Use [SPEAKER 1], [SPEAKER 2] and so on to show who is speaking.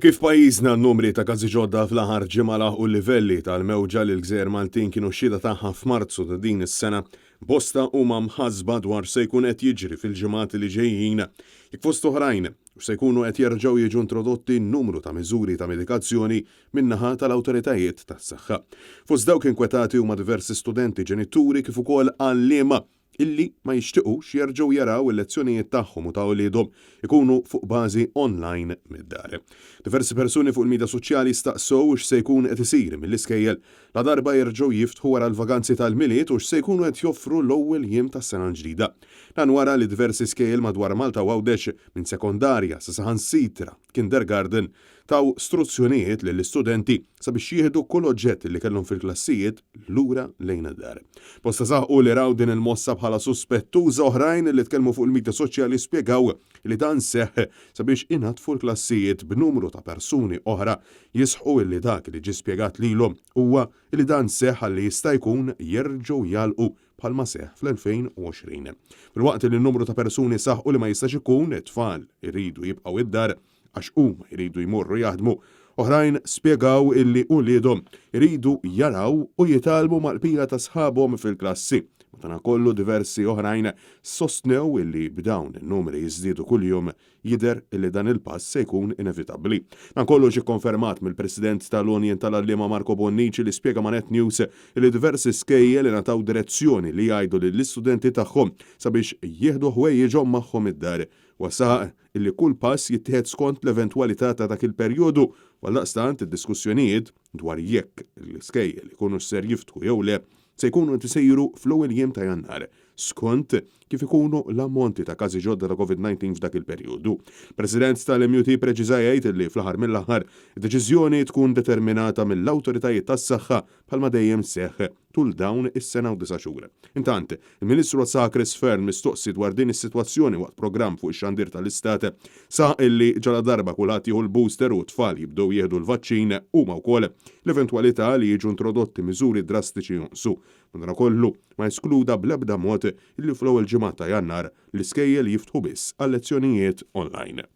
[SPEAKER 1] Kif pajjiżna n-numri ta' każi ġodda fl-aħħar ġimgħa u l-livelli tal-mewġa li l-Gżejjer Maltin kienu xhieda tagħha f'Marzu ta' din is-sena, bosta huma mħassba dwar se jkun qed jiġri fil-ġimgħat li ġejjin. Jekk fost oħrajn se jkunu qed jerġgħu jiġu introdotti numru ta' miżuri ta' medikazzjoni min-naħa tal-awtoritajiet tas-saħħa. Fost dawk inkwetati huma diversi studenti, ġenituri kif ukoll għalliema illi ma jixtiequx jerġgħu jaraw il-lezzjonijiet tagħhom u ta' wliedhom ikunu fuq bażi online mid-dar. Diversi persuni fuq il-midja soċjali staqsew x'se jkun qed isir mill-iskejjel la darba jerġgħu jiftħu wara l-vaganzi tal-miliet u x'se jkunu qed joffru l-ewwel jiem tas-sena l-ġdida. Dan wara li diversi skejjel madwar Malta u għawdex minn sekondarja sa saħansitra kindergarten taw struzzjonijiet lill-istudenti sabiex jieħdu kull oġġett li kellhom fil-klassijiet lura lejn id-dar. Posta saħqu li raw din il-mossa bħala suspettuża oħrajn li tkellmu fuq il-midja soċjali spjegaw li dan seħħ sabiex inatfu l-klassijiet b'numru ta' persuni oħra jisħu li dak li ġie spjegat lilhom huwa li dan seħħ li jista' jkun jerġgħu jalqu bħalma seħħ fl-2020. Filwaqt li n-numru ta' persuni saħqu li ma jistax ikun it-tfal iridu jibqgħu id-dar għax huma jridu jmorru jaħdmu, oħrajn spjegaw illi uliedhom iridu jaraw u jitalmu mal-qbila ta' sħabhom fil-klassi. Madankollu diversi oħrajn sostnew illi b'dawn in-numri jiżdiedu kuljum jidher illi dan il-pass se jkun inevitabbli. Dan kollu ġie konfermat mill-President tal-Unjen tal-Għalliema Marco Bonnici li spjega ma' Net News illi diversi skejjel li nataw direzzjoni li jgħidu lill-istudenti tagħhom sabiex jieħdu ħwejjeġhom magħhom id-dar. Wasaq illi kull pass jittieħed skont l-eventwalità ta' dak il-perjodu għaldaqstant id-diskussjonijiet dwar jekk l-iskejjel ikunu ser jiftħu jew le se jkunu tisejru fl-ewwel jiem ta' Jannar skont kif ikunu l-ammonti ta' każi ġodda ta' COVID-19 f'dak il-perjodu. President tal-MUT preċiża jgħid li fl-aħħar mill-aħħar id-deċiżjoni tkun determinata mill-awtoritajiet tas-saħħa bħalma dejjem seħħ tul dawn is-sena u 9 xhur. Intant, il-Ministru Chris Fearn mistoqsi dwar din is-sitwazzjoni waqt programm fuq ix-xandir tal-Istat sa illi ġala darba kulħadd jieħu l-booster u tfal jibdew jieħdu l-vaċċin huma wkoll l-eventwalità li jiġu introdotti miżuri drastiċi jonqsu. Madankollu ma jeskluda bl-ebda mod illi fl-ewwel ġimgħa ta' Jannar l-iskejjel jiftħu biss għal lezzjonijiet online.